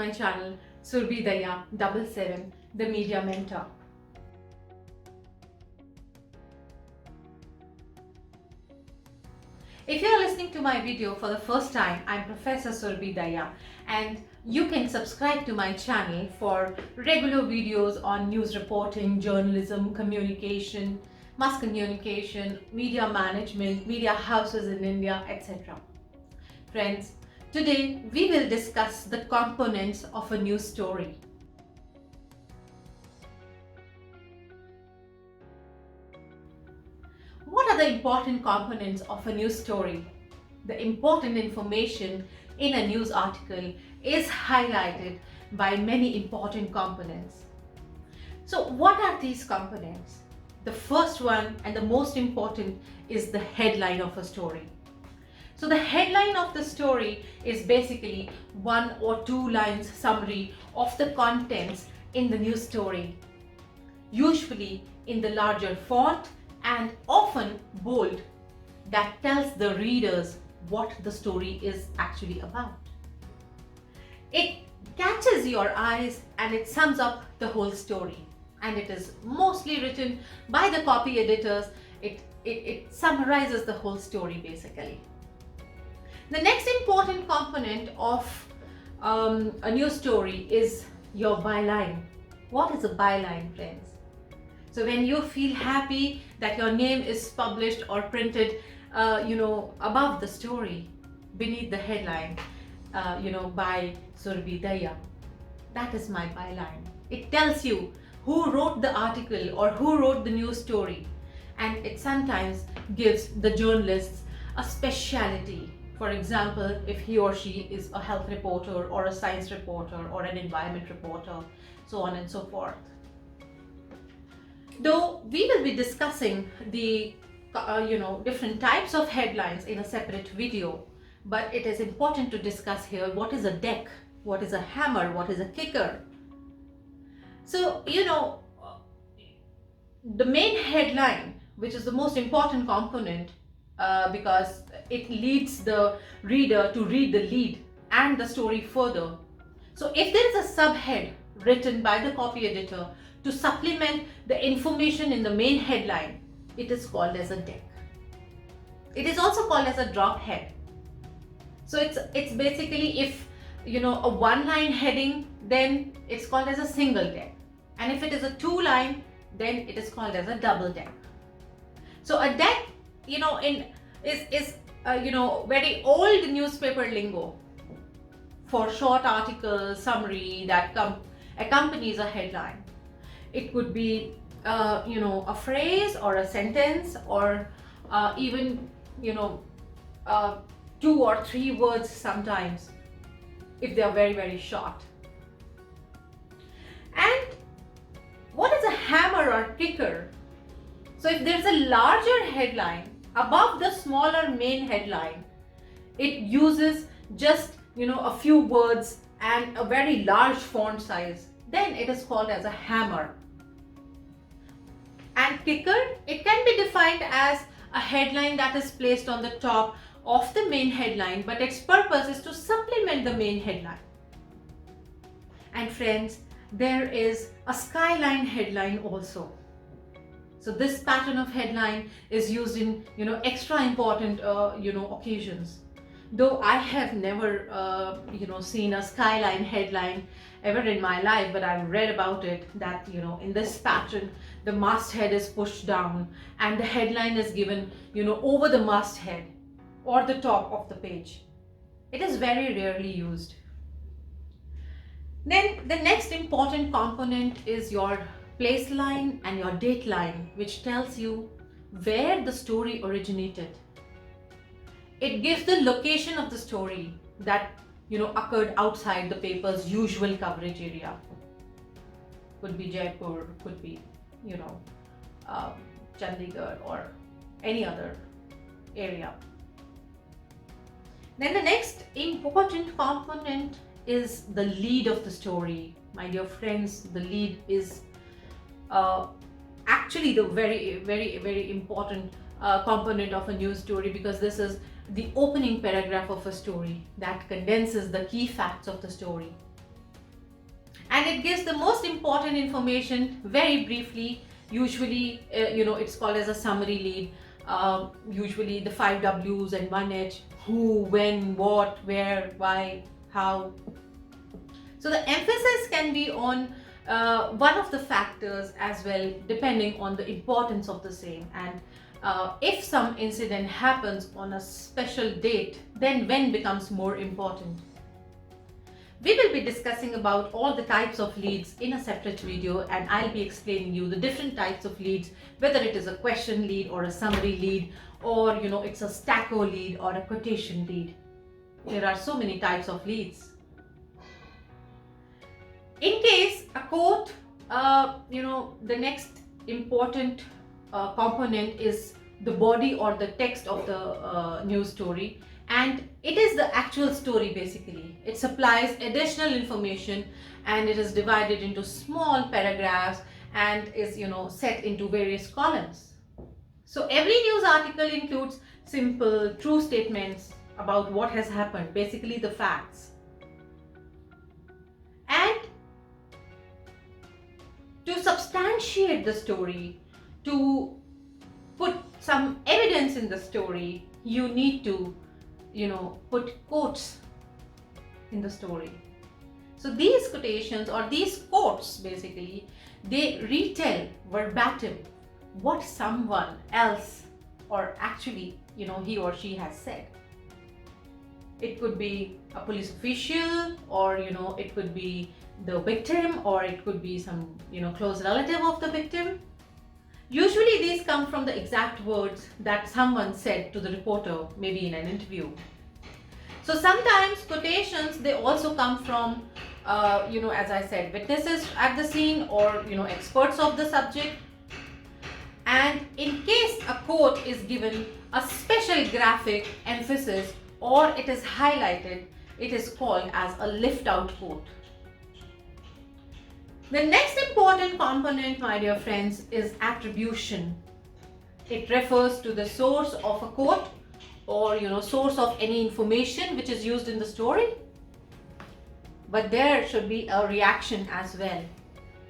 my channel Surbhi Dahiya 77, the Media Mentor. If you are listening to my video for the first time, I'm Professor Surbhi Dahiya, and you can subscribe to my channel for regular videos on news reporting, journalism, communication, mass communication, media management, media houses in India, etc. Friends, today we will discuss the components of a news story. What are the important components of a news story? The important information in a news article is highlighted by many important components. So what are these components? The first one and the most important is the headline of a story. So the headline of the story is basically 1 or 2 lines summary of the contents in the news story, usually in the larger font and often bold, that tells the readers what the story is actually about. It catches your eyes and it sums up the whole story, and it is mostly written by the copy editors. It summarizes the whole story basically. The next important component of a news story is your byline. What is a byline, friends? So when you feel happy that your name is published or printed, above the story, beneath the headline, by Surbhi Dahiya, that is my byline. It tells you who wrote the article or who wrote the news story, and it sometimes gives the journalists a speciality. For example, if he or she is a health reporter or a science reporter or an environment reporter, so on and so forth. Though we will be discussing the different types of headlines in a separate video, but it is important to discuss here what is a deck, what is a hammer, what is a kicker. So the main headline, which is the most important component, because it leads the reader to read the lead and the story further. So if there is a subhead written by the copy editor to supplement the information in the main headline, it is called as a deck. It is also called as a drop head. So it's basically, if a 1-line heading, then it's called as a single deck, and if it is a 2-line, then it is called as a double deck. So a deck is very old newspaper lingo for short articles, summary that accompanies a headline. It could be a phrase or a sentence, or even 2 or 3 words sometimes, if they are very, very short. And what is a hammer or kicker? So if there's a larger headline above the smaller main headline, it uses just a few words and a very large font size, then it is called as a hammer. And kicker, it can be defined as a headline that is placed on the top of the main headline, but its purpose is to supplement the main headline. And friends, there is a skyline headline also. So this pattern of headline is used in extra important occasions. Though I have never seen a skyline headline ever in my life, but I've read about it, that in this pattern the masthead is pushed down and the headline is given over the masthead or the top of the page. It is very rarely used. Then the next important component is your place line and your date line, which tells you where the story originated. It gives the location of the story that occurred outside the paper's usual coverage area. Could be Jaipur, could be Chandigarh or any other area. Then the next important component is the lead of the story. My dear friends, the lead is actually the very, very, very important component of a news story, because this is the opening paragraph of a story that condenses the key facts of the story. and it gives the most important information very briefly. Usually, it's called as a summary lead. Usually the 5 W's and 1 H: who, when, what, where, why, how. So the emphasis can be on one of the factors as well, depending on the importance of the same. And if some incident happens on a special date, then when becomes more important. We will be discussing about all the types of leads in a separate video, and I'll be explaining you the different types of leads, whether it is a question lead or a summary lead, or it's a stacko lead or a quotation lead. There are so many types of leads. In case a quote, the next important component is the body or the text of the news story, and it is the actual story basically. It supplies additional information, and it is divided into small paragraphs and is set into various columns. So every news article includes simple, true statements about what has happened, basically the facts. And to substantiate the story, to put some evidence in the story, you need to put quotes in the story. So these quotations or these quotes basically, they retell verbatim what someone else or actually he or she has said. It could be a police official, or it could be the victim, or it could be some close relative of the victim. Usually these come from the exact words that someone said to the reporter, maybe in an interview. So sometimes quotations, they also come from as I said, witnesses at the scene, or experts of the subject. And in case a quote is given a special graphic emphasis or it is highlighted, it is called as a lift out quote. The next important component, my dear friends, is attribution. It refers to the source of a quote or source of any information which is used in the story. But there should be a reaction as well.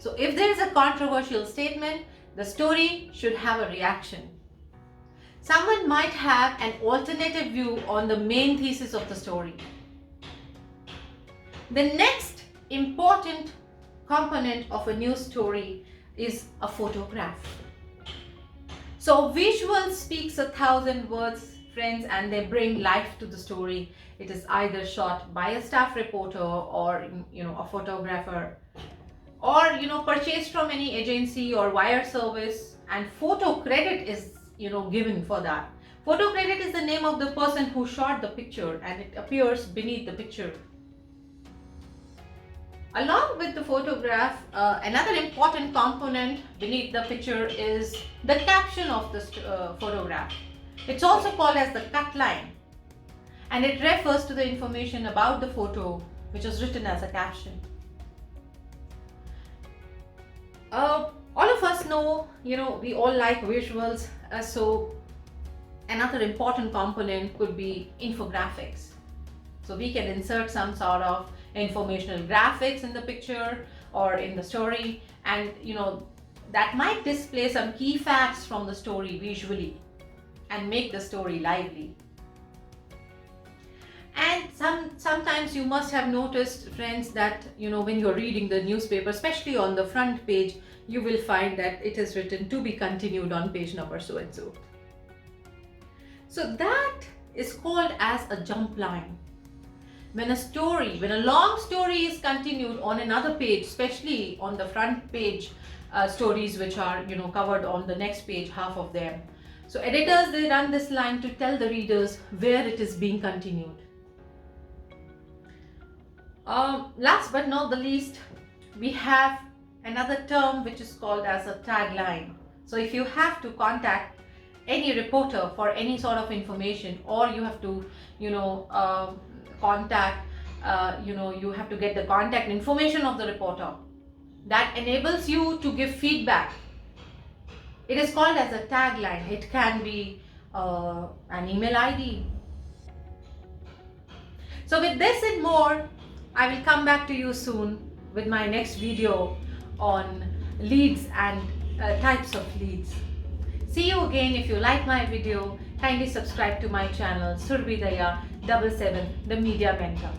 So if there is a controversial statement, the story should have a reaction. Someone might have an alternative view on the main thesis of the story. The next important component of a news story is a photograph. So visual speaks 1,000 words, friends, and they bring life to the story. It is either shot by a staff reporter or a photographer, or purchased from any agency or wire service, and photo credit is given for that. Photo credit is the name of the person who shot the picture, and it appears beneath the picture. Along with the photograph, another important component beneath the picture is the caption of the photograph. It's also called as the cut line, and it refers to the information about the photo which is written as a caption. All of us know, we all like visuals, so another important component could be infographics. So we can insert some sort of informational graphics in the picture or in the story, and that might display some key facts from the story visually and make the story lively. And sometimes you must have noticed, friends, that when you're reading the newspaper, especially on the front page, you will find that it is written to be continued on page number so and so. So that is called as a jump line. When a long story is continued on another page, especially on the front page stories which are covered on the next page, half of them. So editors, they run this line to tell the readers where it is being continued. Last but not the least, we have another term which is called as a tagline. So if you have to contact any reporter for any sort of information, or you have to contact you have to get the contact information of the reporter that enables you to give feedback, it is called as a tagline. It can be an email ID. So with this and more, I will come back to you soon. with my next video on leads and types of leads. See you again. If you like my video, kindly subscribe to my channel Surbhi Dahiya 77, the Media Mentor.